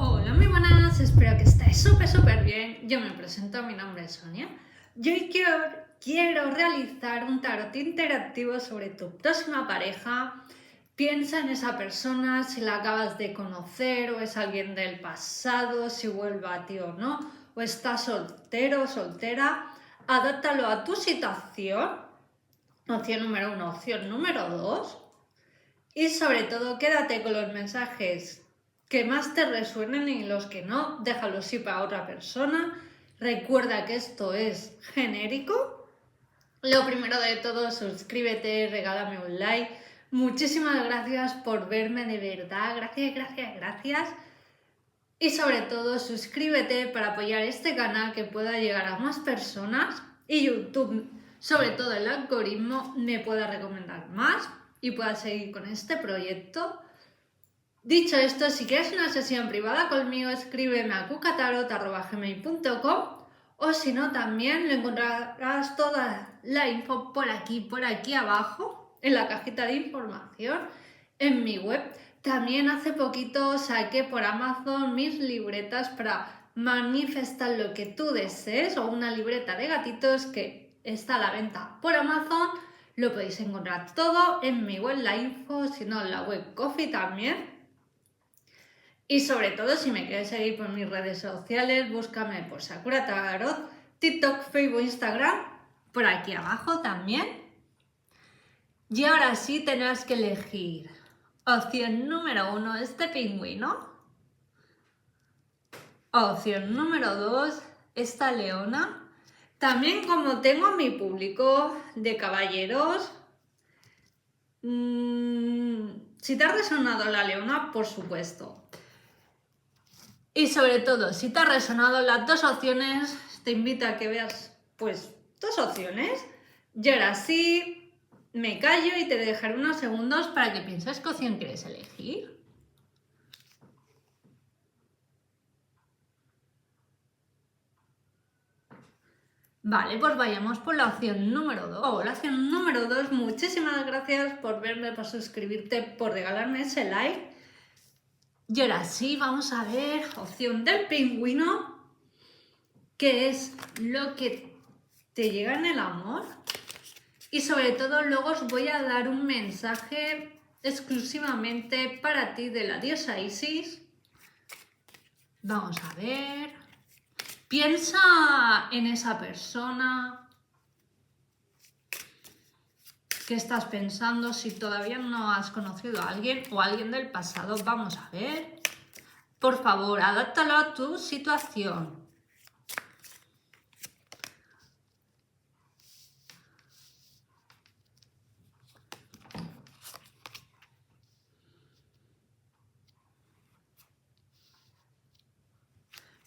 Hola, muy buenas, espero que estéis súper bien. Yo me presento, mi nombre es Sonia. Yo hoy quiero realizar un tarot interactivo sobre tu próxima pareja. Piensa en esa persona, si la acabas de conocer o es alguien del pasado, si vuelve a ti o no, o está soltero o soltera. Adáptalo a tu situación. Opción número 1, opción número 2. Y sobre todo, quédate con los mensajes que más te resuenen y los que no, déjalos sí para otra persona. Recuerda que esto es genérico. Lo primero de todo, suscríbete, regálame un like. Muchísimas gracias por verme, de verdad. Gracias. Y sobre todo, suscríbete para apoyar este canal, que pueda llegar a más personas y YouTube, sobre todo el algoritmo, me pueda recomendar más y pueda seguir con este proyecto. Dicho esto, si quieres una sesión privada conmigo, escríbeme a cucatarot@gmail.com, o si no, también lo encontrarás toda la info por aquí abajo, en la cajita de información, en mi web. También hace poquito saqué por Amazon mis libretas para manifestar lo que tú desees, o una libreta de gatitos que está a la venta por Amazon. Lo podéis encontrar todo en mi web, la info, si no en la web Coffee también. Y sobre todo, si me quieres seguir por mis redes sociales, búscame por Sakura Tarot, TikTok, Facebook, Instagram, por aquí abajo también. Y ahora sí tendrás que elegir opción número 1, este pingüino. Opción número 2, esta leona. También, como tengo mi público de caballeros, si te ha resonado la leona, por supuesto. Y sobre todo, si te ha resonado las dos opciones, te invito a que veas pues dos opciones. Y ahora sí, me callo y te dejaré unos segundos para que pienses qué opción quieres elegir. Vale, pues vayamos por la opción número 2. La opción número 2, muchísimas gracias por verme, por suscribirte, por regalarme ese like. Y ahora sí, vamos a ver, opción del pingüino, ¿qué es lo que te llega en el amor? Y sobre todo, luego os voy a dar un mensaje exclusivamente para ti de la diosa Isis. Vamos a ver. Piensa en esa persona. ¿Qué estás pensando? Si todavía no has conocido a alguien o a alguien del pasado, vamos a ver. Por favor, adáptalo a tu situación.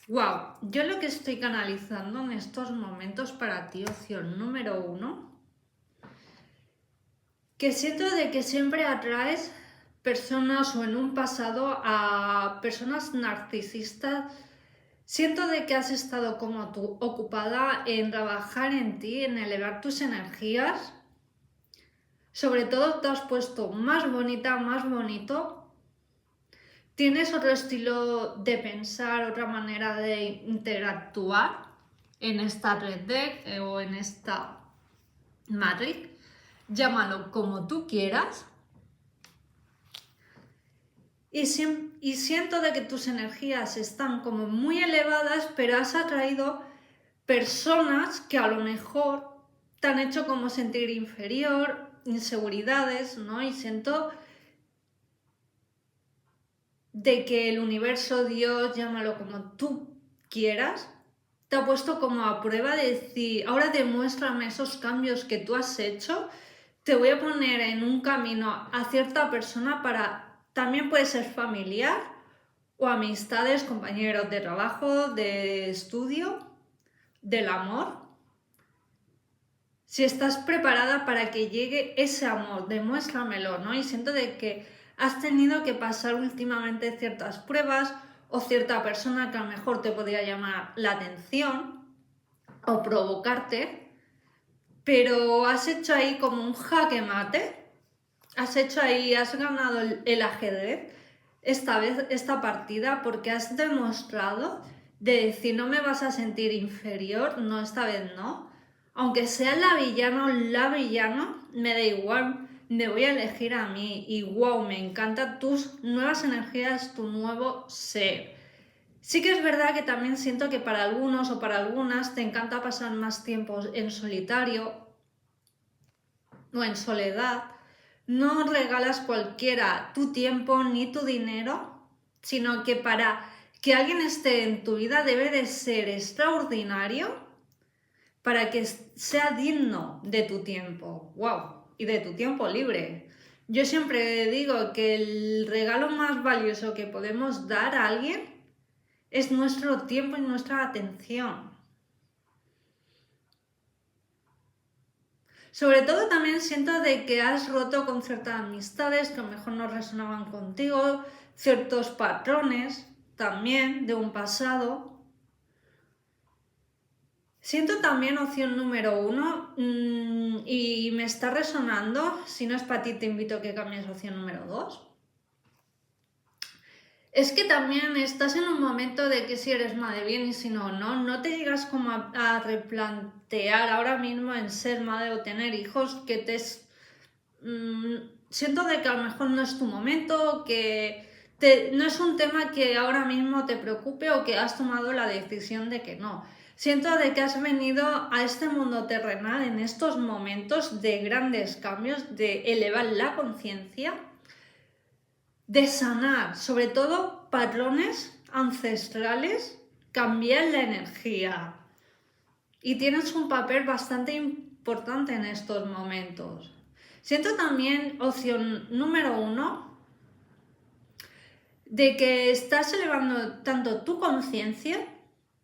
Wow, yo lo que estoy canalizando en estos momentos para ti, opción número 1, que siento de que siempre atraes personas, o en un pasado, a personas narcisistas. Siento de que has estado como tú ocupada en trabajar en ti, en elevar tus energías. Sobre todo te has puesto más bonita, más bonito. Tienes otro estilo de pensar, otra manera de interactuar en esta red deck o en esta matrix. Llámalo como tú quieras. Y siento de que tus energías están como muy elevadas, pero has atraído personas que a lo mejor te han hecho como sentir inferior, inseguridades, ¿no? Y siento de que el universo, Dios, llámalo como tú quieras, te ha puesto como a prueba de decir, ahora demuéstrame esos cambios que tú has hecho, te voy a poner en un camino a cierta persona para, también puede ser familiar o amistades, compañeros de trabajo, de estudio, del amor. Si estás preparada para que llegue ese amor, demuéstramelo, ¿no? Y siento de que has tenido que pasar últimamente ciertas pruebas, o cierta persona que a lo mejor te podría llamar la atención o provocarte, pero has hecho ahí como un jaque mate, has ganado el ajedrez, esta vez esta partida porque has demostrado de decir no me vas a sentir inferior, no, esta vez no. Aunque sea la villana o la villana, me da igual, me voy a elegir a mí y wow, me encantan tus nuevas energías, tu nuevo ser. Sí que es verdad que también siento que para algunos o para algunas te encanta pasar más tiempo en solitario o en soledad. No regalas cualquiera tu tiempo ni tu dinero, sino que para que alguien esté en tu vida debe de ser extraordinario para que sea digno de tu tiempo. ¡Wow! Y de tu tiempo libre. Yo siempre digo que el regalo más valioso que podemos dar a alguien es nuestro tiempo y nuestra atención. Sobre todo también siento de que has roto con ciertas amistades que a lo mejor no resonaban contigo, ciertos patrones también de un pasado. Siento también opción número 1 y me está resonando. Si no es para ti, te invito a que cambies opción número 2. Es que también estás en un momento de que si eres madre bien y si no, no te llegas como a replantear ahora mismo en ser madre o tener hijos, que siento de que a lo mejor no es tu momento, que no es un tema que ahora mismo te preocupe o que has tomado la decisión de que no. Siento de que has venido a este mundo terrenal en estos momentos de grandes cambios, de elevar la conciencia, de sanar, sobre todo patrones ancestrales, cambiar la energía. Y tienes un papel bastante importante en estos momentos. Siento también opción número 1 de que estás elevando tanto tu conciencia,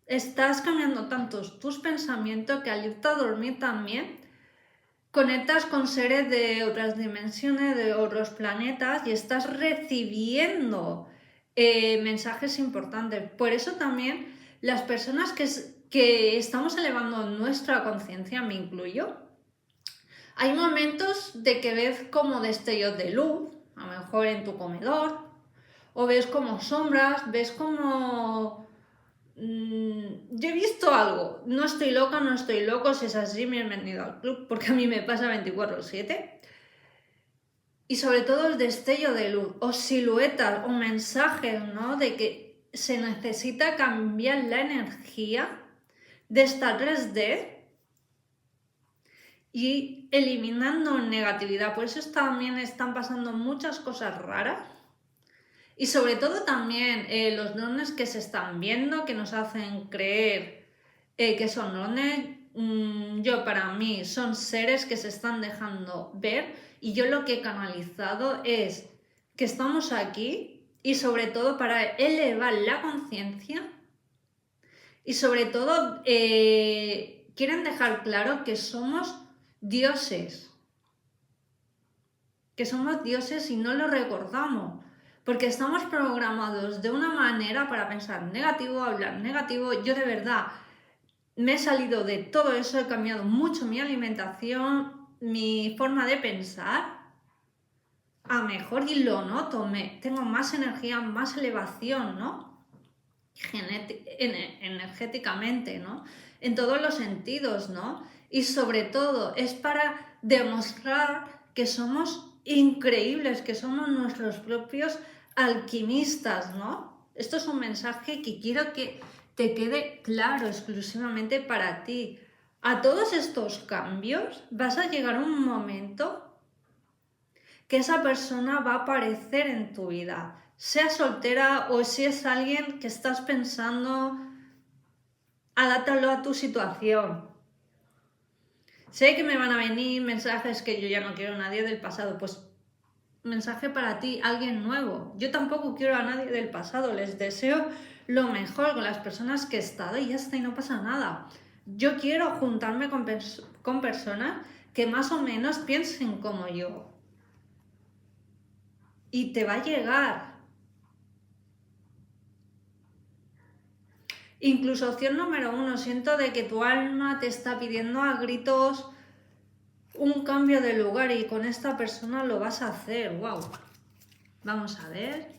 estás cambiando tantos tus pensamientos que al irte a dormir también conectas con seres de otras dimensiones, de otros planetas y estás recibiendo mensajes importantes. Por eso también las personas que estamos elevando nuestra conciencia, me incluyo, hay momentos de que ves como destellos de luz, a lo mejor en tu comedor, o ves como sombras, ves como... yo he visto algo, no estoy loca, no estoy loco, si es así, bienvenido al club, porque a mí me pasa 24/7. Y sobre todo el destello de luz, o siluetas, o mensajes, ¿no? De que se necesita cambiar la energía de esta 3D y eliminando negatividad. Por eso también están pasando muchas cosas raras. Y sobre todo también los drones que se están viendo, que nos hacen creer que son drones, para mí son seres que se están dejando ver y yo lo que he canalizado es que estamos aquí y sobre todo para elevar la conciencia y sobre todo quieren dejar claro que somos dioses. Que somos dioses y no lo recordamos. Porque estamos programados de una manera para pensar negativo, hablar negativo. Yo de verdad me he salido de todo eso, he cambiado mucho mi alimentación, mi forma de pensar a mejor y lo noto, tengo más energía, más elevación, ¿no? Energéticamente, ¿no? En todos los sentidos, ¿no? Y sobre todo es para demostrar que somos increíbles, que somos nuestros propios alquimistas, ¿no? Esto es un mensaje que quiero que te quede claro exclusivamente para ti. A todos estos cambios vas a llegar un momento que esa persona va a aparecer en tu vida, sea soltera o si es alguien que estás pensando, adáptalo a tu situación. Sé que me van a venir mensajes que yo ya no quiero a nadie del pasado, pues mensaje para ti, alguien nuevo. Yo tampoco quiero a nadie del pasado, les deseo lo mejor con las personas que he estado y ya está y no pasa nada. Yo quiero juntarme con personas que más o menos piensen como yo. Y te va a llegar. Incluso opción número 1, siento de que tu alma te está pidiendo a gritos un cambio de lugar y con esta persona lo vas a hacer. ¡Wow! Vamos a ver.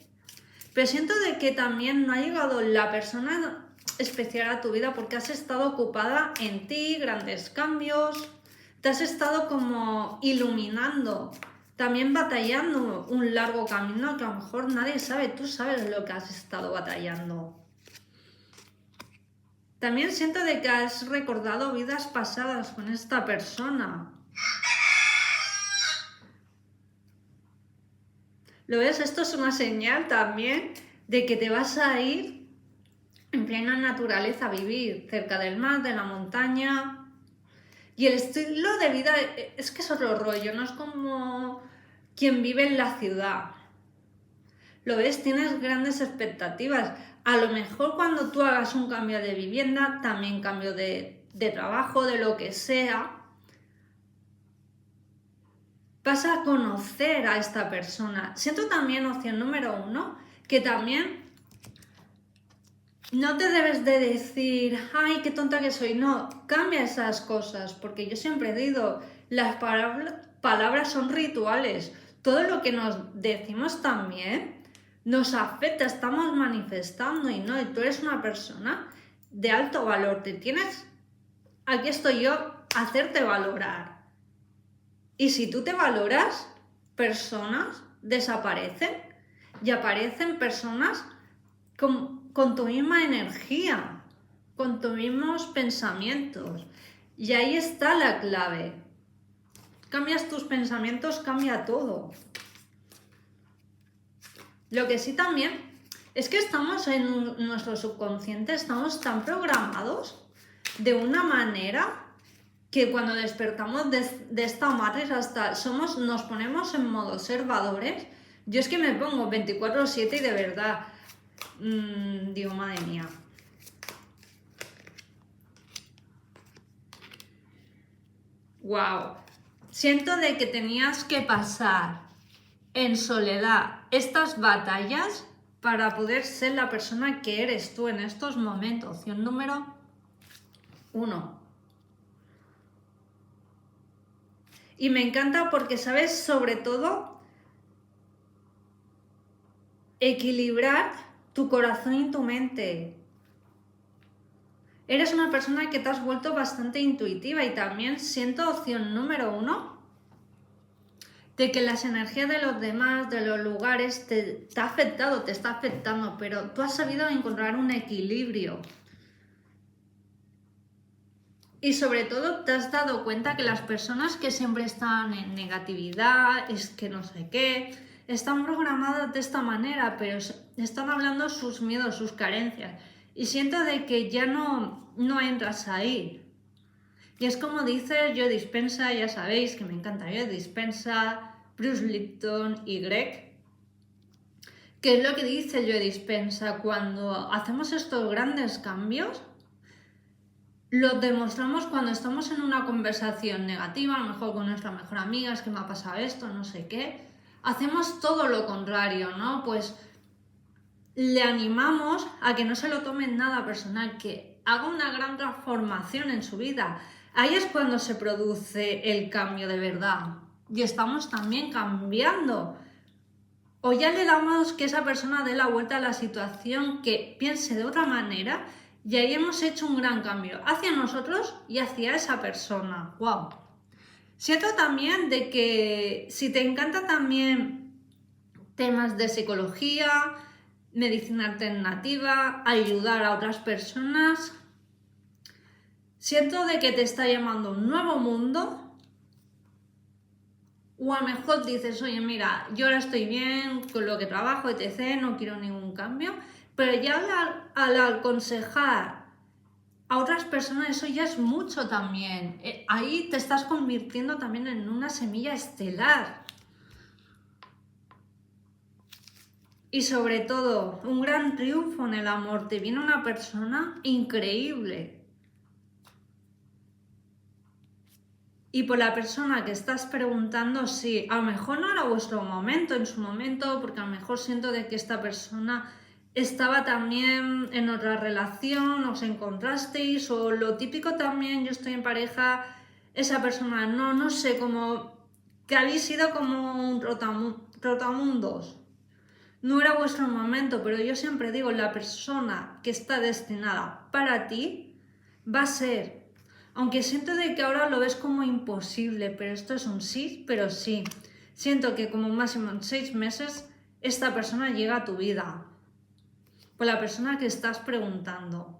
Pero siento de que también no ha llegado la persona especial a tu vida porque has estado ocupada en ti, grandes cambios, te has estado como iluminando, también batallando un largo camino que a lo mejor nadie sabe, tú sabes lo que has estado batallando. También siento de que has recordado vidas pasadas con esta persona. ¿Lo ves? Esto es una señal también de que te vas a ir en plena naturaleza a vivir, cerca del mar, de la montaña. Y el estilo de vida es que es otro rollo, no es como quien vive en la ciudad. ¿Lo ves? Tienes grandes expectativas. A lo mejor cuando tú hagas un cambio de vivienda, también cambio de trabajo, de lo que sea, vas a conocer a esta persona. Siento también, opción número 1, que también no te debes de decir, ay, qué tonta que soy. No, cambia esas cosas, porque yo siempre digo, las palabras son rituales. Todo lo que nos decimos también nos afecta, estamos manifestando y no, y tú eres una persona de alto valor. Aquí estoy yo, hacerte valorar. Y si tú te valoras, personas desaparecen y aparecen personas con tu misma energía, con tus mismos pensamientos. Y ahí está la clave. Cambias tus pensamientos, cambia todo. Lo que sí también es que estamos en nuestro subconsciente, estamos tan programados de una manera que cuando despertamos de esta matriz nos ponemos en modo observadores. Yo es que me pongo 24/7 y de verdad digo, madre mía. Wow. Siento de que tenías que pasar en soledad estas batallas para poder ser la persona que eres tú en estos momentos. Opción número 1. Y me encanta porque sabes sobre todo equilibrar tu corazón y tu mente. Eres una persona que te has vuelto bastante intuitiva y también siento opción número 1 de que las energías de los demás, de los lugares, te ha afectado, te está afectando, pero tú has sabido encontrar un equilibrio. Y sobre todo te has dado cuenta que las personas que siempre están en negatividad, es que no sé qué, están programadas de esta manera, pero están hablando sus miedos, sus carencias. Y siento de que ya no entras ahí. Y es como dice Joe Dispenza, ya sabéis que me encanta Joe Dispenza, Bruce Lipton y Greg. ¿Qué es lo que dice Joe Dispenza? Cuando hacemos estos grandes cambios, lo demostramos cuando estamos en una conversación negativa, a lo mejor con nuestra mejor amiga, es que me ha pasado esto, no sé qué. Hacemos todo lo contrario, ¿no? Pues le animamos a que no se lo tomen nada personal, que haga una gran transformación en su vida. Ahí es cuando se produce el cambio de verdad. Y estamos también cambiando. O ya le damos que esa persona dé la vuelta a la situación, que piense de otra manera. Y ahí hemos hecho un gran cambio hacia nosotros y hacia esa persona. ¡Wow! Siento también de que si te encanta también temas de psicología, medicina alternativa, ayudar a otras personas, siento de que te está llamando un nuevo mundo. O a lo mejor dices, oye, mira, yo ahora estoy bien con lo que trabajo, etc., no quiero ningún cambio. Pero ya al aconsejar a otras personas, eso ya es mucho también. Ahí te estás convirtiendo también en una semilla estelar. Y sobre todo, un gran triunfo en el amor. Te viene una persona increíble. Y por la persona que estás preguntando, sí, a lo mejor no era vuestro momento en su momento, porque a lo mejor siento de que esta persona estaba también en otra relación, os encontrasteis, o lo típico también, yo estoy en pareja, esa persona, no sé, como que habéis sido como un trotamundos. no era vuestro momento, pero yo siempre digo, la persona que está destinada para ti va a ser, aunque siento de que ahora lo ves como imposible, pero esto es un sí, pero sí. Siento que como máximo en 6 meses esta persona llega a tu vida. Por la persona que estás preguntando.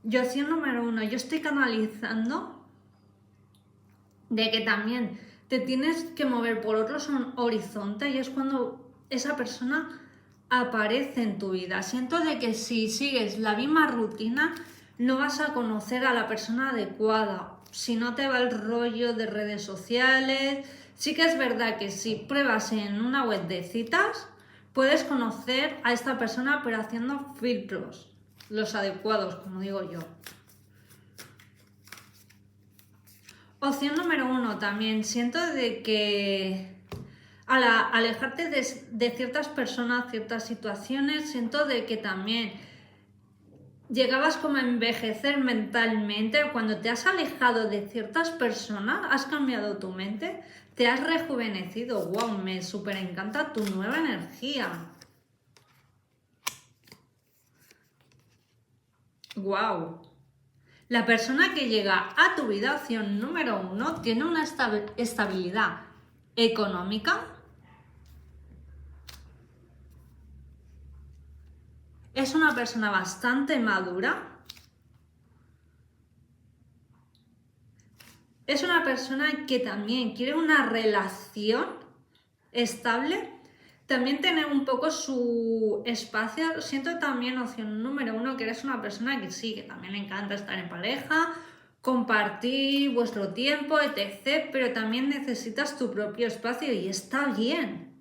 Yo opción número 1, yo estoy canalizando de que también te tienes que mover por otros horizontes y es cuando esa persona aparece en tu vida. Siento de que si sigues la misma rutina no vas a conocer a la persona adecuada. Si no te va el rollo de redes sociales, sí que es verdad que si pruebas en una web de citas, puedes conocer a esta persona pero haciendo filtros, los adecuados, como digo yo. Opción número 1 también, siento de que al alejarte de ciertas personas, ciertas situaciones, siento de que también llegabas como a envejecer mentalmente. Cuando te has alejado de ciertas personas, has cambiado tu mente, te has rejuvenecido. ¡Wow! Me súper encanta tu nueva energía. ¡Wow! La persona que llega a tu vida, opción número 1, tiene una estabilidad económica. Es una persona bastante madura. Es una persona que también quiere una relación estable. También tener un poco su espacio. Siento también opción número 1 que eres una persona que sí, que también le encanta estar en pareja, compartir vuestro tiempo, etc. Pero también necesitas tu propio espacio y está bien.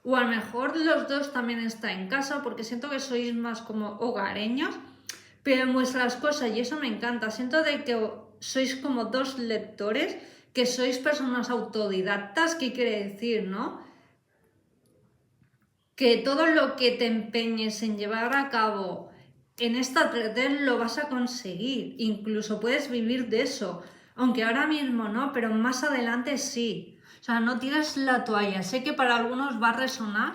O a lo mejor los dos también están en casa porque siento que sois más como hogareños, pero en vuestras cosas y eso me encanta. Siento de que sois como dos lectores, que sois personas autodidactas. ¿Qué quiere decir, no? Que todo lo que te empeñes en llevar a cabo en esta 3D lo vas a conseguir. Incluso puedes vivir de eso. Aunque ahora mismo no, pero más adelante sí. O sea, no tires la toalla. Sé que para algunos va a resonar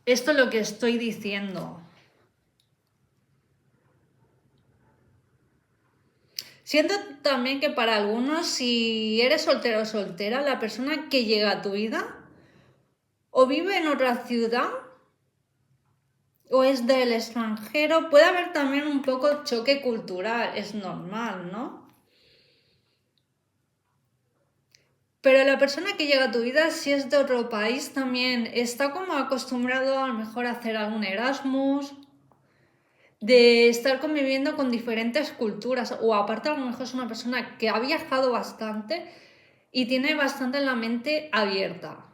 esto es lo que estoy diciendo. Siento también que para algunos, si eres soltero o soltera, la persona que llega a tu vida o vive en otra ciudad o es del extranjero, puede haber también un poco choque cultural, es normal, ¿no? Pero la persona que llega a tu vida, si es de otro país, también está como acostumbrado a lo mejor a hacer algún Erasmus, de estar conviviendo con diferentes culturas, o aparte a lo mejor es una persona que ha viajado bastante y tiene bastante la mente abierta.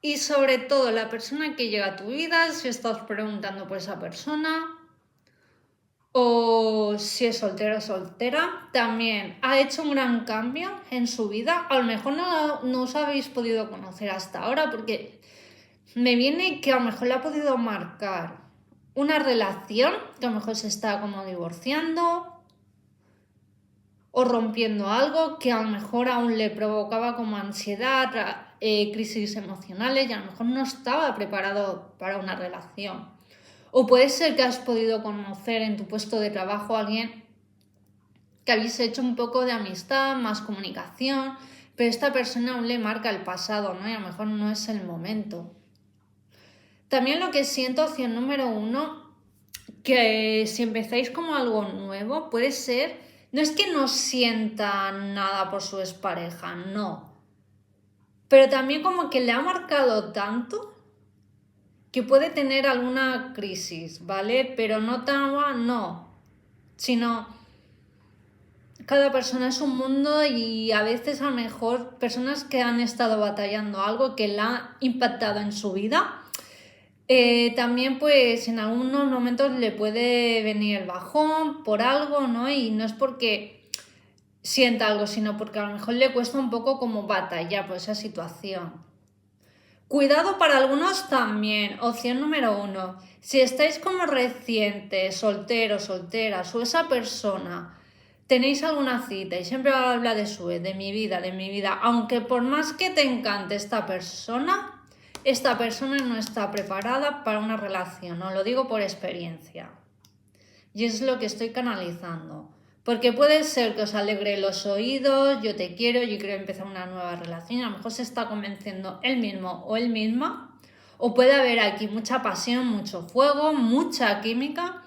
Y sobre todo la persona que llega a tu vida, si estás preguntando por esa persona, o si es soltero o soltera, también ha hecho un gran cambio en su vida. A lo mejor no os habéis podido conocer hasta ahora porque me viene que a lo mejor le ha podido marcar una relación, que a lo mejor se está como divorciando o rompiendo algo que a lo mejor aún le provocaba como ansiedad, crisis emocionales y a lo mejor no estaba preparado para una relación. O puede ser que has podido conocer en tu puesto de trabajo a alguien que habéis hecho un poco de amistad, más comunicación, pero esta persona aún le marca el pasado, ¿no? Y a lo mejor no es el momento. También lo que siento, opción número 1, que si empezáis como algo nuevo, puede ser, no es que no sienta nada por su expareja, no. Pero también como que le ha marcado tanto que puede tener alguna crisis, ¿vale? Pero no tan, no, sino cada persona es un mundo y a veces a lo mejor personas que han estado batallando algo que la ha impactado en su vida, también pues en algunos momentos le puede venir el bajón por algo, ¿no? Y no es porque sienta algo, sino porque a lo mejor le cuesta un poco como batallar por esa situación. Cuidado para algunos también, opción número 1. Si estáis como recientes, solteros, solteras o esa persona, tenéis alguna cita y siempre habla de su, de mi vida, aunque por más que te encante esta persona no está preparada para una relación, os lo digo por experiencia. Y es lo que estoy canalizando. Porque puede ser que os alegre los oídos, yo te quiero, yo quiero empezar una nueva relación, a lo mejor se está convenciendo él mismo o él misma, o puede haber aquí mucha pasión, mucho fuego, mucha química,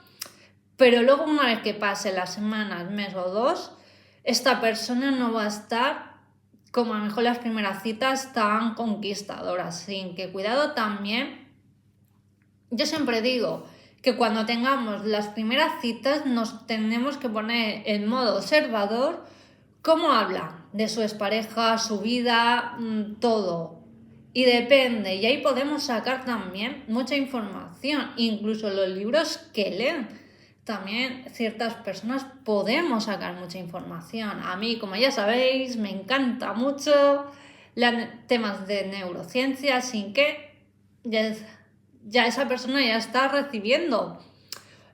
pero luego una vez que pase las semanas, mes o 2, esta persona no va a estar como a lo mejor las primeras citas tan conquistadoras, sin que cuidado también. Yo siempre digo que cuando tengamos las primeras citas nos tenemos que poner en modo observador cómo habla de su expareja, su vida, todo. Y depende, y ahí podemos sacar también mucha información, incluso los libros que leen. También ciertas personas podemos sacar mucha información. A mí, como ya sabéis, me encanta mucho los temas de neurociencia, sin que ya esa persona ya está recibiendo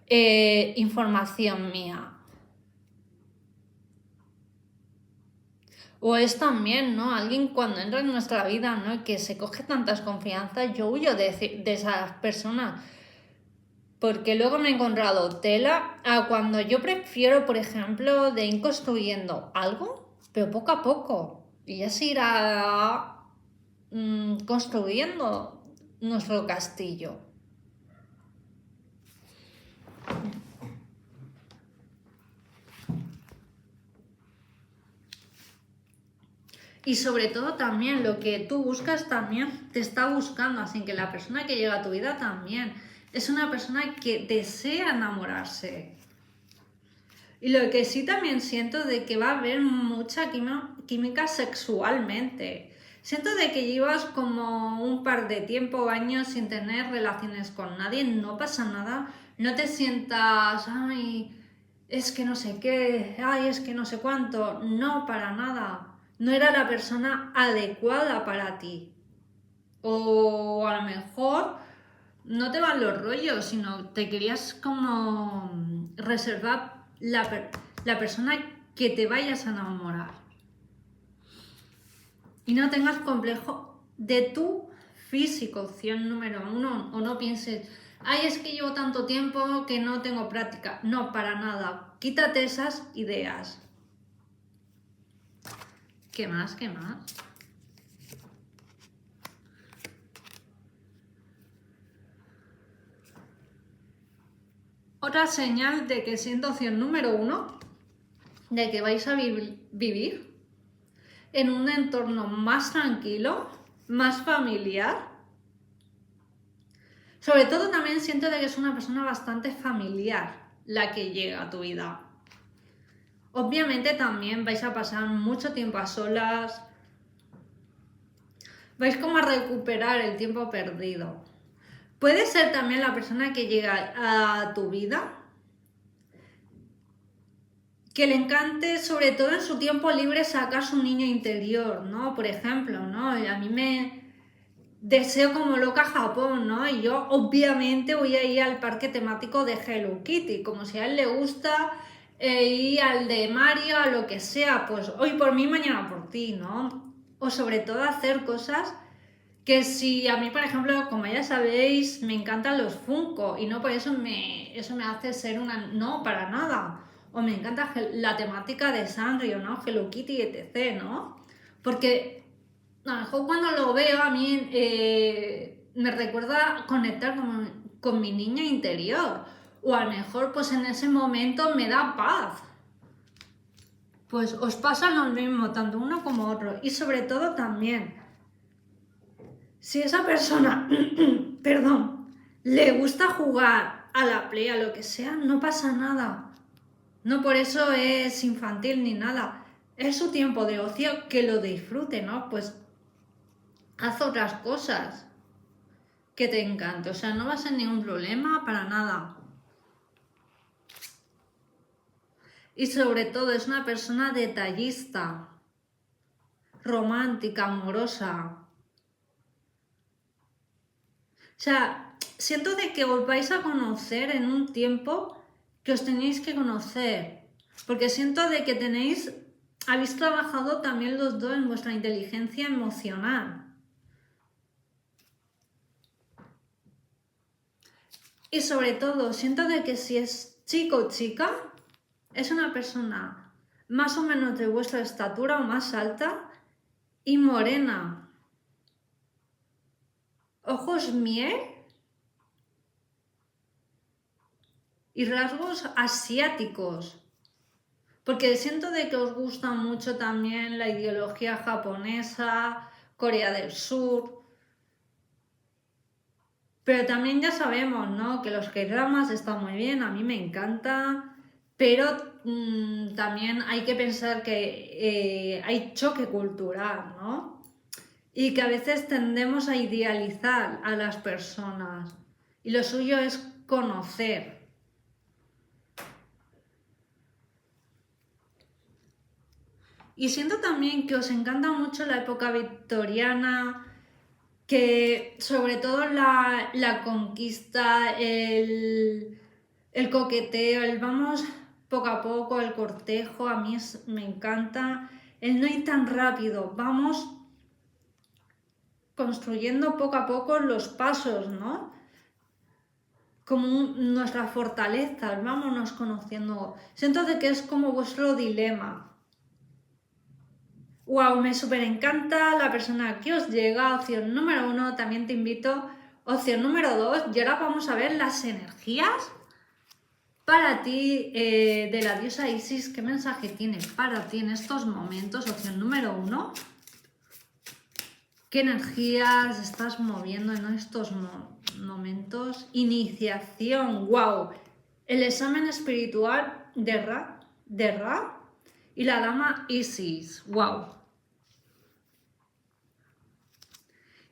información mía. O es también, ¿no? Alguien cuando entra en nuestra vida, ¿no? Que se coge tantas confianzas, yo huyo de esas personas. Porque luego me he encontrado tela a cuando yo prefiero, por ejemplo, de ir construyendo algo, pero poco a poco. Y ya se irá construyendo nuestro castillo. Y sobre todo también lo que tú buscas también te está buscando, así que la persona que llega a tu vida también es una persona que desea enamorarse. Y lo que sí también siento de que va a haber mucha química sexualmente. Siento de que llevas como un par de tiempo, años sin tener relaciones con nadie, no pasa nada, no te sientas, ay, es que no sé qué, ay, es que no sé cuánto, no, para nada. No era la persona adecuada para ti. O a lo mejor no te van los rollos, sino te querías como reservar la persona que te vayas a enamorar. Y no tengas complejo de tu físico, opción número 1, o no pienses, ay, es que llevo tanto tiempo que no tengo práctica. No, para nada. Quítate esas ideas. ¿Qué más? ¿Qué más? Otra señal de que siendo opción número 1, de que vais a vivir en un entorno más tranquilo, más familiar. Sobre todo también siento de que es una persona bastante familiar la que llega a tu vida. Obviamente también vais a pasar mucho tiempo a solas, vais como a recuperar el tiempo perdido. Puede ser también la persona que llega a tu vida que le encante, sobre todo en su tiempo libre, sacar su niño interior, ¿no? Por ejemplo, ¿no? A mí me deseo como loca Japón, ¿no? Y yo obviamente voy a ir al parque temático de Hello Kitty, como si a él le gusta ir al de Mario, a lo que sea, pues hoy por mí, mañana por ti, ¿no? O sobre todo hacer cosas que si a mí, por ejemplo, como ya sabéis, me encantan los Funko y no por eso eso me hace ser una... No, para nada. O me encanta la temática de Sanrio, ¿no? Hello Kitty, etc., ¿no? Porque a lo mejor cuando lo veo a mí me recuerda conectar con mi niña interior. O a lo mejor pues en ese momento me da paz. Pues os pasa lo mismo, tanto uno como otro. Y sobre todo también, si esa persona, perdón, le gusta jugar a la Play, a lo que sea, no pasa nada. No por eso es infantil ni nada. Es su tiempo de ocio, que lo disfrute, ¿no? Pues haz otras cosas que te encanten. O sea, no va a ser ningún problema para nada. Y sobre todo es una persona detallista, romántica, amorosa. sea, siento de que os vais a conocer en un tiempo que os tenéis que conocer. Porque siento de que habéis trabajado también los dos en vuestra inteligencia emocional. Y sobre todo, siento de que si es chico o chica, es una persona más o menos de vuestra estatura o más alta y morena. Ojos miel y rasgos asiáticos. Porque siento de que os gusta mucho también la ideología japonesa, Corea del Sur. Pero también ya sabemos, ¿no? Que los K-dramas están muy bien, a mí me encanta. Pero también hay que pensar que hay choque cultural, ¿no? Y que a veces tendemos a idealizar a las personas. Y lo suyo es conocer. Y siento también que os encanta mucho la época victoriana, que sobre todo la conquista, el coqueteo, el vamos poco a poco, el cortejo, a mí me encanta. El no ir tan rápido, vamos construyendo poco a poco los pasos, ¿no? Como nuestra fortaleza, vámonos conociendo. Siento de que es como vuestro dilema. Wow, me súper encanta la persona que os llega. Opción número 1, también te invito. Opción número 2, y ahora vamos a ver las energías para ti de la diosa Isis. ¿Qué mensaje tiene para ti en estos momentos? Opción número 1. ¿Qué energías estás moviendo en estos momentos? Iniciación, wow. El examen espiritual de Ra y la dama Isis, wow.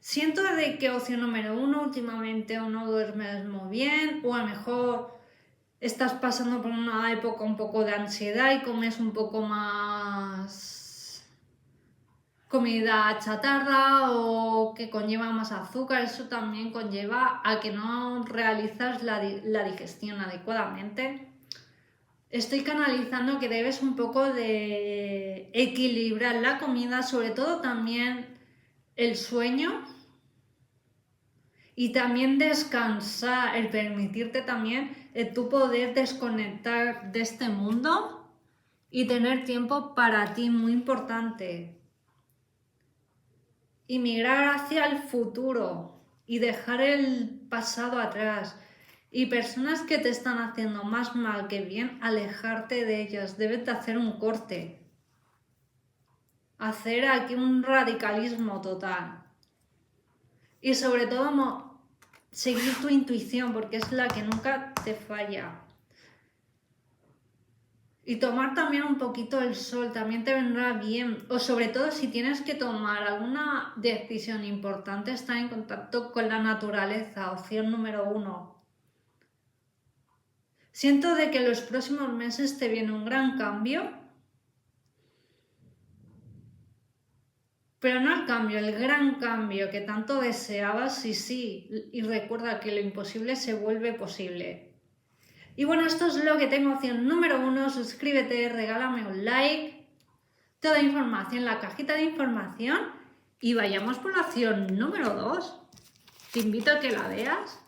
Siento de que opción número 1, últimamente o no duermes muy bien, o a lo mejor estás pasando por una época un poco de ansiedad y comes un poco más comida chatarra o que conlleva más azúcar. Eso también conlleva a que no realizas la digestión adecuadamente. Estoy canalizando que debes un poco de equilibrar la comida, sobre todo también el sueño. Y también descansar, el permitirte también tú poder desconectar de este mundo y tener tiempo para ti, muy importante. Y mirar hacia el futuro y dejar el pasado atrás. Y personas que te están haciendo más mal que bien, alejarte de ellas. Debes de hacer un corte. Hacer aquí un radicalismo total. Y sobre todo seguir tu intuición, porque es la que nunca te falla. Y tomar también un poquito el sol, también te vendrá bien. O sobre todo si tienes que tomar alguna decisión importante, estar en contacto con la naturaleza, opción número 1. Siento de que en los próximos meses te viene un gran cambio. Pero no el cambio, el gran cambio que tanto deseabas, y recuerda que lo imposible se vuelve posible. Y bueno, esto es lo que tengo. Opción número 1, suscríbete, regálame un like, toda información en la cajita de información y vayamos por la opción número 2. Te invito a que la veas.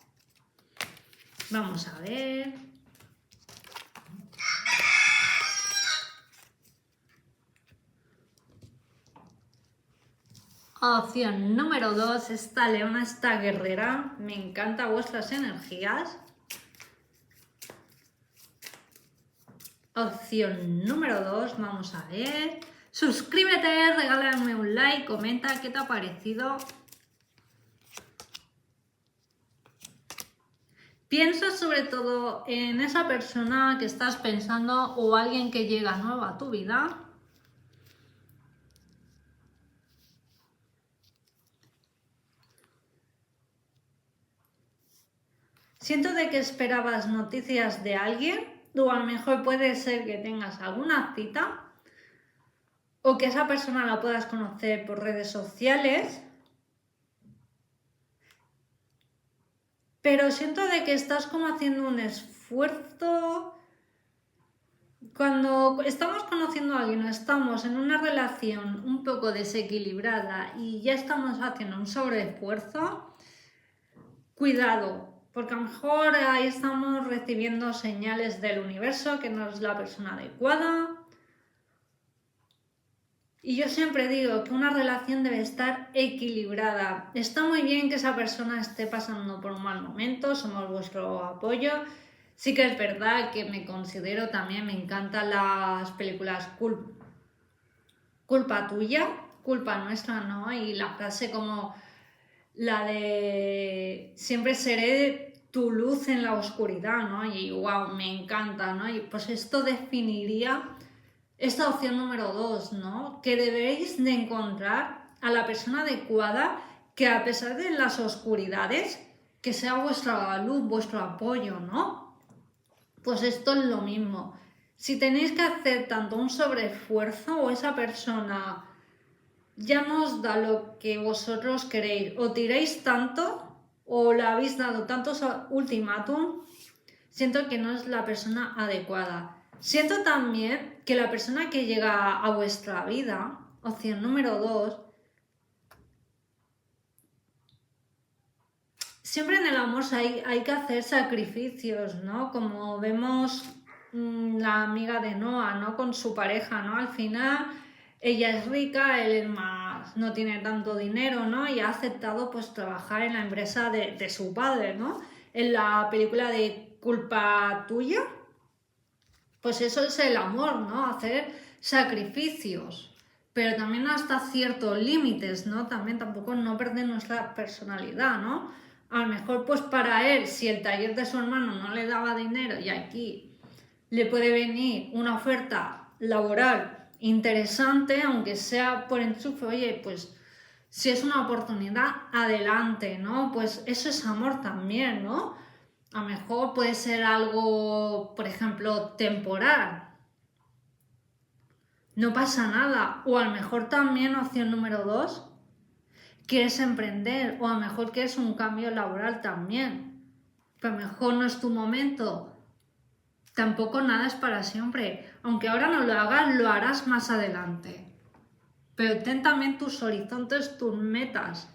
Vamos a ver. Opción número 2, esta leona, esta guerrera. Me encantan vuestras energías. Opción número 2, vamos a ver. Suscríbete, regálame un like, comenta qué te ha parecido. Piensa sobre todo en esa persona que estás pensando o alguien que llega nuevo a tu vida. Siento de que esperabas noticias de alguien, o a lo mejor puede ser que tengas alguna cita, o que esa persona la puedas conocer por redes sociales. pero siento de que estás como haciendo un esfuerzo. Cuando estamos conociendo a alguien o estamos en una relación un poco desequilibrada y ya estamos haciendo un sobreesfuerzo, cuidado, porque a lo mejor ahí estamos recibiendo señales del universo que no es la persona adecuada. Y yo siempre digo que una relación debe estar equilibrada. Está muy bien que esa persona esté pasando por un mal momento, somos vuestro apoyo. Sí que es verdad que me considero también, me encantan las películas culpa tuya, culpa nuestra, ¿no? Y la frase como la de siempre seré tu luz en la oscuridad, ¿no? Y wow, me encanta, ¿no? Y pues esto definiría esta opción número 2, ¿no? Que debéis de encontrar a la persona adecuada que a pesar de las oscuridades, que sea vuestra luz, vuestro apoyo, ¿no? Pues esto es lo mismo. Si tenéis que hacer tanto un sobreesfuerzo o esa persona ya no os da lo que vosotros queréis, o tiréis tanto o le habéis dado tantos ultimátum, siento que no es la persona adecuada. Siento también que la persona que llega a vuestra vida, opción número 2, siempre en el amor hay que hacer sacrificios, ¿no? Como vemos la amiga de Noah, ¿no? Con su pareja, ¿no? Al final ella es rica, él es más, no tiene tanto dinero, ¿no? Y ha aceptado pues trabajar en la empresa de su padre, ¿no? En la película de Culpa Tuya, pues eso es el amor, ¿no? Hacer sacrificios, pero también hasta ciertos límites, ¿no? También tampoco no perder nuestra personalidad, ¿no? A lo mejor pues para él, si el taller de su hermano no le daba dinero y aquí le puede venir una oferta laboral interesante, aunque sea por enchufe, oye, pues si es una oportunidad, adelante, ¿no? Pues eso es amor también, ¿no? A lo mejor puede ser algo, por ejemplo, temporal. No pasa nada. O a lo mejor también opción número 2, quieres emprender o a lo mejor quieres un cambio laboral también. Pero a lo mejor no es tu momento. Tampoco nada es para siempre. Aunque ahora no lo hagas, lo harás más adelante. Pero ten también tus horizontes, tus metas.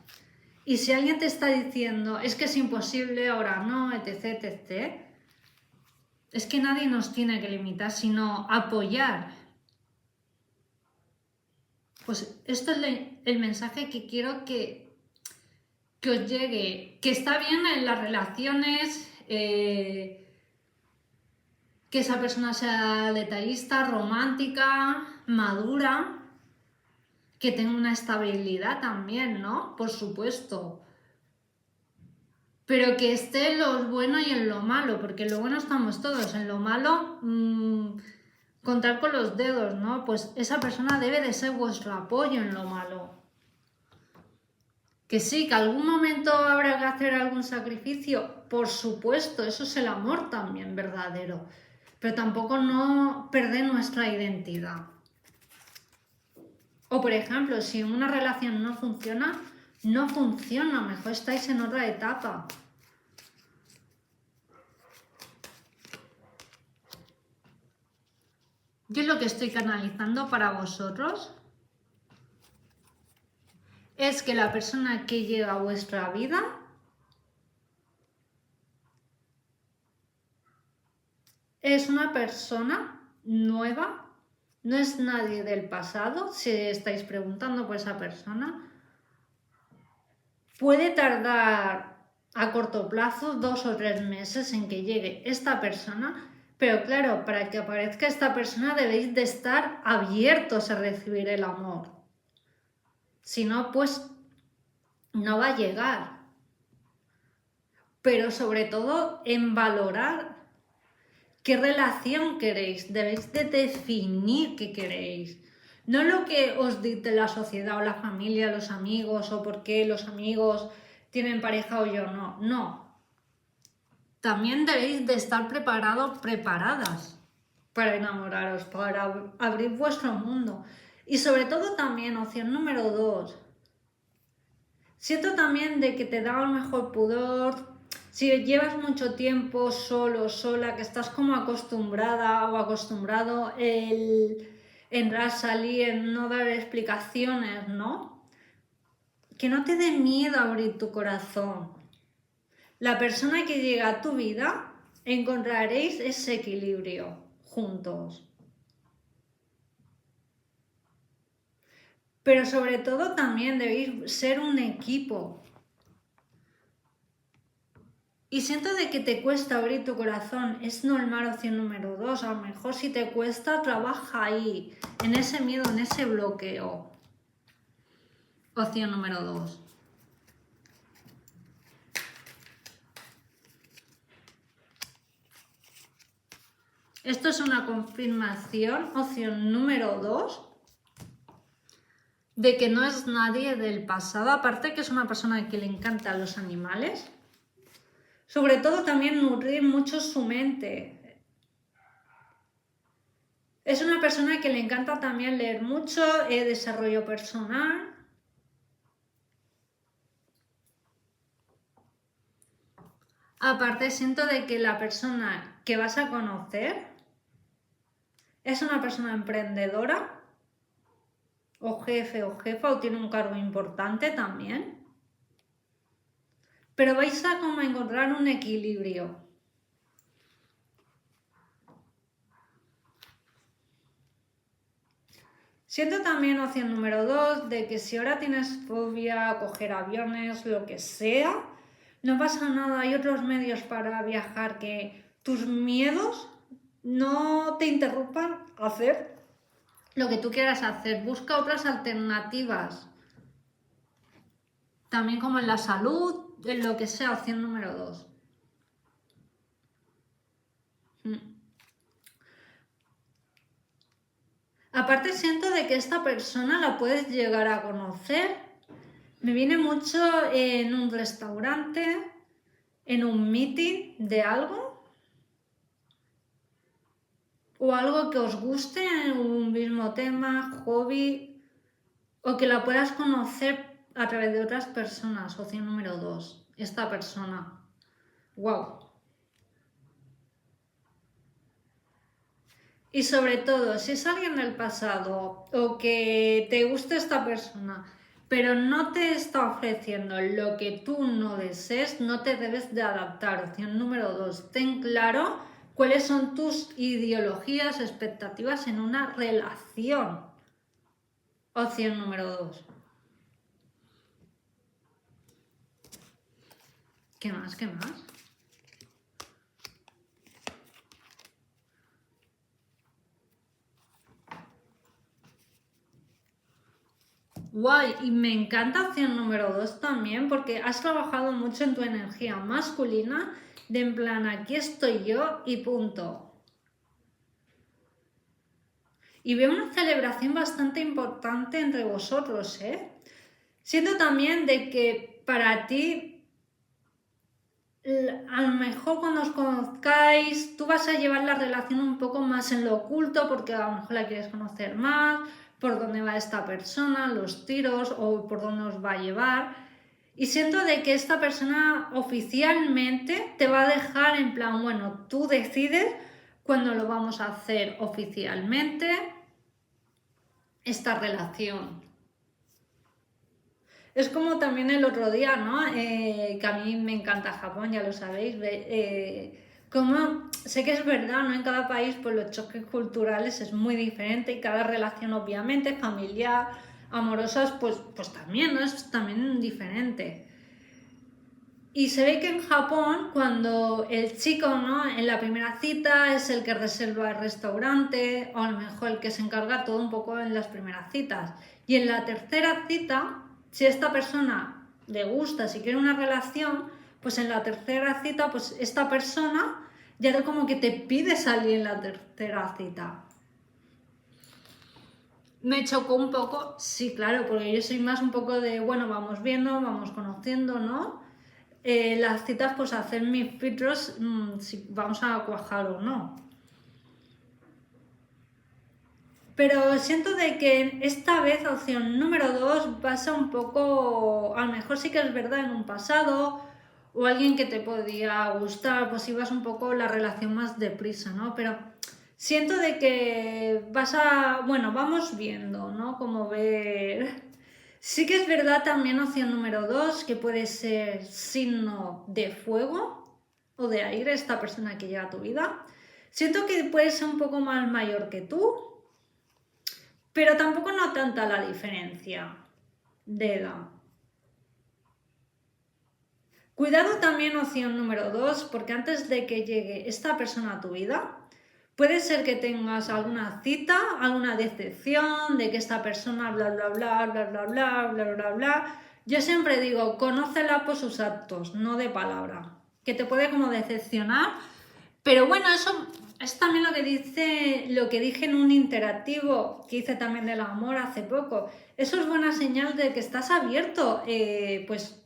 Y si alguien te está diciendo, es que es imposible, ahora no, etc., etc., es que nadie nos tiene que limitar, sino apoyar. Pues esto es el mensaje que quiero que os llegue. Que está bien en las relaciones, que esa persona sea detallista, romántica, madura, que tenga una estabilidad también, ¿no? Por supuesto. Pero que esté en lo bueno y en lo malo, porque en lo bueno estamos todos, en lo malo contar con los dedos, ¿no? Pues esa persona debe de ser vuestro apoyo en lo malo. Que sí, que algún momento habrá que hacer algún sacrificio, por supuesto, eso es el amor también verdadero, pero tampoco no perder nuestra identidad. O por ejemplo, si una relación no funciona, no funciona, mejor estáis en otra etapa. Yo lo que estoy canalizando para vosotros es que la persona que llega a vuestra vida es una persona nueva, no es nadie del pasado, si estáis preguntando por esa persona. Puede tardar a corto plazo 2 o 3 meses en que llegue esta persona, pero claro, para que aparezca esta persona debéis de estar abiertos a recibir el amor. Si no, pues no va a llegar. Pero sobre todo en valorar qué relación queréis. Debéis de definir qué queréis. No lo que os dice la sociedad o la familia, los amigos, o por qué los amigos tienen pareja o yo no. No. También debéis de estar preparados, preparadas para enamoraros, para abrir vuestro mundo. Y sobre todo también, opción número 2. Siento también de que te da a lo mejor pudor Si llevas mucho tiempo solo, sola, que estás como acostumbrada o acostumbrado el entrar, salir, no dar explicaciones, ¿no? Que no te dé miedo abrir tu corazón. La persona que llega a tu vida, encontraréis ese equilibrio juntos. Pero sobre todo también debéis ser un equipo. Y siento de que te cuesta abrir tu corazón, es normal, opción número 2. A lo mejor si te cuesta, trabaja ahí, en ese miedo, en ese bloqueo. Opción número 2. Esto es una confirmación, opción número 2, de que no es nadie del pasado, aparte que es una persona que le encantan los animales. Sobre todo también nutrir mucho su mente. Es una persona que le encanta también leer mucho, desarrollo personal. Aparte siento de que la persona que vas a conocer es una persona emprendedora, o jefe o jefa, o tiene un cargo importante también. Pero vais a como encontrar un equilibrio. Siento también opción número 2 de que si ahora tienes fobia a coger aviones, lo que sea, no pasa nada, hay otros medios para viajar, que tus miedos no te interrumpan a hacer lo que tú quieras hacer. Busca otras alternativas. También como en la salud, en lo que sea, opción número 2. Aparte siento de que esta persona la puedes llegar a conocer. Me viene mucho en un restaurante, en un meeting de algo, o algo que os guste, en un mismo tema, hobby, o que la puedas conocer a través de otras personas. Opción número 2. Esta persona. ¡Wow! Y sobre todo, si es alguien del pasado o que te gusta esta persona, pero no te está ofreciendo lo que tú no desees, no te debes de adaptar. Opción número 2. Ten claro cuáles son tus ideologías, expectativas en una relación. Opción número 2. ¿Qué más? ¿Qué más? Guay, y me encanta opción número 2 también porque has trabajado mucho en tu energía masculina, de en plan aquí estoy yo y punto. Y veo una celebración bastante importante entre vosotros, ¿eh? Siento también de que para ti, a lo mejor cuando os conozcáis, tú vas a llevar la relación un poco más en lo oculto porque a lo mejor la quieres conocer más, por dónde va esta persona, los tiros o por dónde os va a llevar. Y siento de que esta persona oficialmente te va a dejar en plan, bueno, tú decides cuándo lo vamos a hacer oficialmente esta relación. Es como también el otro día, ¿no? Que a mí me encanta Japón, ya lo sabéis. Como sé que es verdad, ¿no? En cada país pues los choques culturales es muy diferente y cada relación obviamente familiar, amorosas, pues también, ¿no? Es también diferente. Y se ve que en Japón, cuando el chico, ¿no? En la primera cita es el que reserva el restaurante, o a lo mejor el que se encarga todo un poco en las primeras citas. Y en la tercera cita, si esta persona le gusta, si quiere una relación, pues en la tercera cita, pues esta persona ya como que te pide salir en la tercera cita. Me chocó un poco, sí, claro, porque yo soy más un poco de, bueno, vamos viendo, vamos conociendo, ¿no? Las citas, pues hacer mis filtros, si vamos a cuajar o no. Pero siento de que esta vez opción número 2 pasa un poco, a lo mejor sí que es verdad en un pasado, o alguien que te podía gustar, pues ibas un poco la relación más deprisa, ¿no? Pero siento de que vamos viendo, ¿no? Como ver. Sí que es verdad también opción número 2, que puede ser signo de fuego o de aire, esta persona que llega a tu vida. Siento que puede ser un poco más mayor que tú, pero tampoco no tanta la diferencia de edad. Cuidado también opción número 2, porque antes de que llegue esta persona a tu vida, puede ser que tengas alguna cita, alguna decepción de que esta persona bla bla bla bla bla bla bla bla bla. Yo siempre digo, conócela por sus actos, no de palabra, que te puede como decepcionar, pero bueno, eso es también lo que dije en un interactivo que hice también del amor hace poco. Eso es buena señal de que estás abierto, pues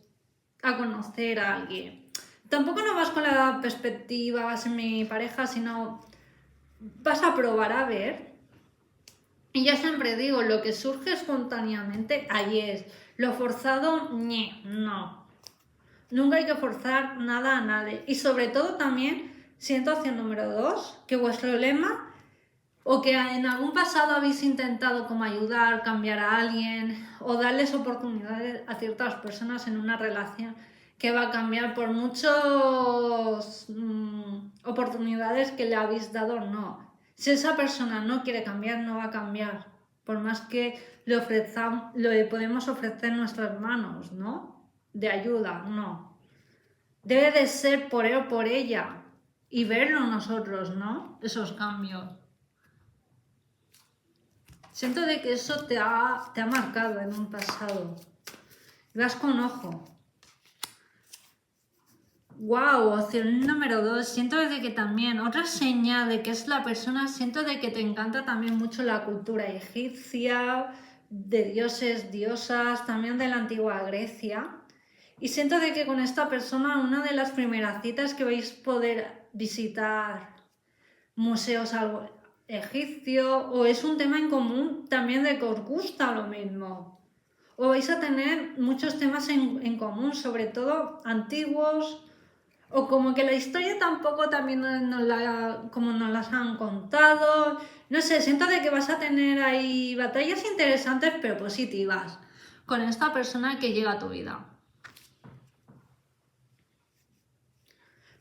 a conocer a alguien. Tampoco no vas con la perspectiva, vas en mi pareja, sino vas a probar a ver. Y yo siempre digo, lo que surge espontáneamente, ahí es. Lo forzado, no. Nunca hay que forzar nada a nadie. Y sobre todo también, siento opción número 2, que vuestro lema, o que en algún pasado habéis intentado como ayudar, cambiar a alguien, o darles oportunidades a ciertas personas en una relación que va a cambiar por muchas oportunidades que le habéis dado, no. Si esa persona no quiere cambiar, no va a cambiar. Por más que le podemos ofrecer nuestras manos, ¿no? De ayuda, no. Debe de ser por él o por ella y verlo nosotros, ¿no? Esos cambios. Siento de que eso te ha marcado en un pasado. Vas con ojo. Wow, opción número 2. Siento de que también, otra señal de que es la persona, siento de que te encanta también mucho la cultura egipcia, de dioses, diosas, también de la antigua Grecia. Y siento de que con esta persona, una de las primeras citas que vais a poder visitar museos algo egipcio, o es un tema en común también de que os gusta lo mismo. O vais a tener muchos temas en común, sobre todo antiguos, o como que la historia tampoco también como nos las han contado. No sé, siento de que vas a tener ahí batallas interesantes pero positivas con esta persona que llega a tu vida.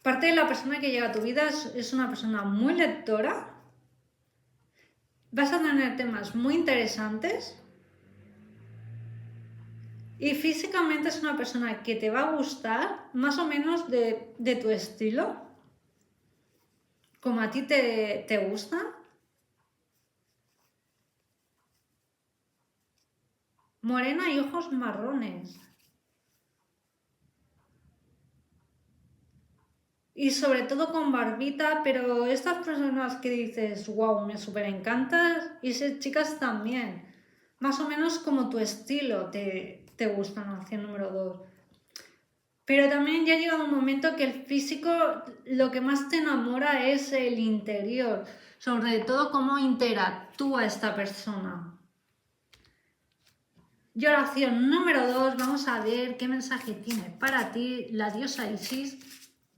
Parte de la persona que llega a tu vida es una persona muy lectora. Vas a tener temas muy interesantes. Y físicamente es una persona que te va a gustar más o menos de tu estilo, como a ti te gusta. Morena y ojos marrones. Y sobre todo con barbita, pero estas personas que dices, wow, me súper encantas, y esas chicas también. Más o menos como tu estilo te gustan, opción número 2. Pero también ya llega un momento que el físico lo que más te enamora es el interior, sobre todo cómo interactúa esta persona. Y oración número 2, vamos a ver qué mensaje tiene para ti la diosa Isis,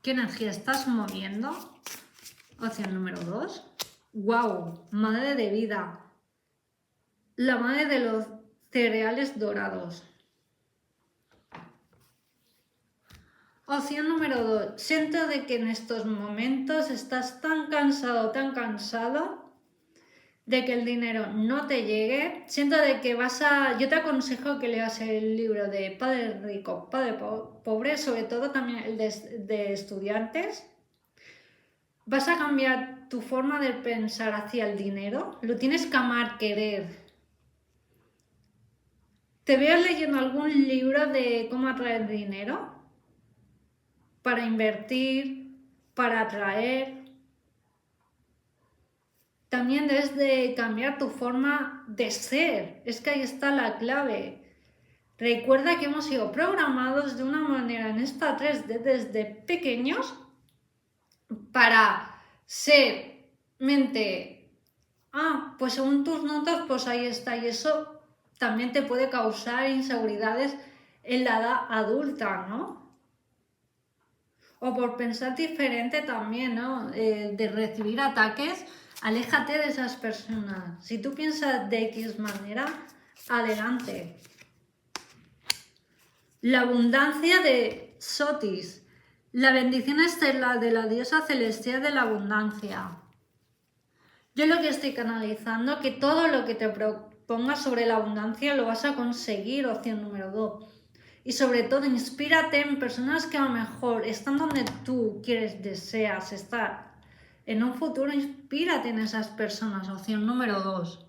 qué energía estás moviendo. Opción número 2, wow, madre de vida, la madre de los cereales dorados. Opción número 2. Siento de que en estos momentos estás tan cansado de que el dinero no te llegue. Siento de que yo te aconsejo que leas el libro de Padre Rico, Padre Pobre, sobre todo también el de estudiantes. Vas a cambiar tu forma de pensar hacia el dinero. Lo tienes que amar, querer. ¿Te veo leyendo algún libro de cómo atraer dinero? Para invertir, para atraer. También debes de cambiar tu forma de ser. Es que ahí está la clave. Recuerda que hemos sido programados de una manera en esta 3D desde pequeños para ser mente. Pues según tus notas, pues ahí está. Y eso también te puede causar inseguridades en la edad adulta, ¿no? o por pensar diferente también, ¿no? De recibir ataques, aléjate de esas personas. Si tú piensas de X manera, adelante. La abundancia de Sotis. La bendición estelar de la diosa celestial de la abundancia. Yo lo que estoy canalizando, que todo lo que te propongas sobre la abundancia lo vas a conseguir, opción número 2. Y sobre todo, inspírate en personas que a lo mejor están donde tú deseas estar. En un futuro, inspírate en esas personas, opción número 2.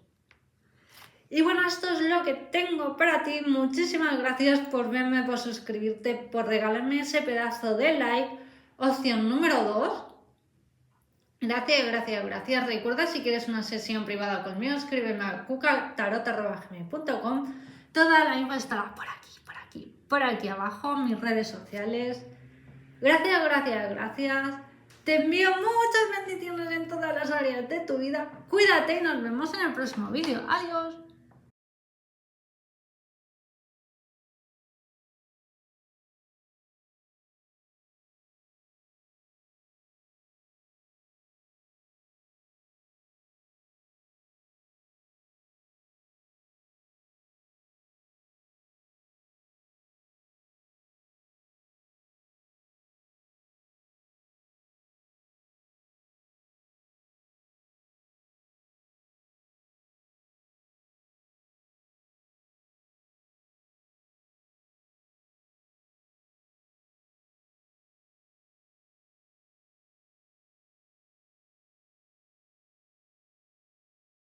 Y bueno, esto es lo que tengo para ti. Muchísimas gracias por verme, por suscribirte, por regalarme ese pedazo de like. Opción número 2. Gracias, gracias, gracias. Recuerda, si quieres una sesión privada conmigo, escríbeme a cucatarot@gmail.com. Toda la info estará por aquí abajo, en mis redes sociales. Gracias, gracias, gracias. Te envío muchas bendiciones en todas las áreas de tu vida. Cuídate y nos vemos en el próximo vídeo. Adiós.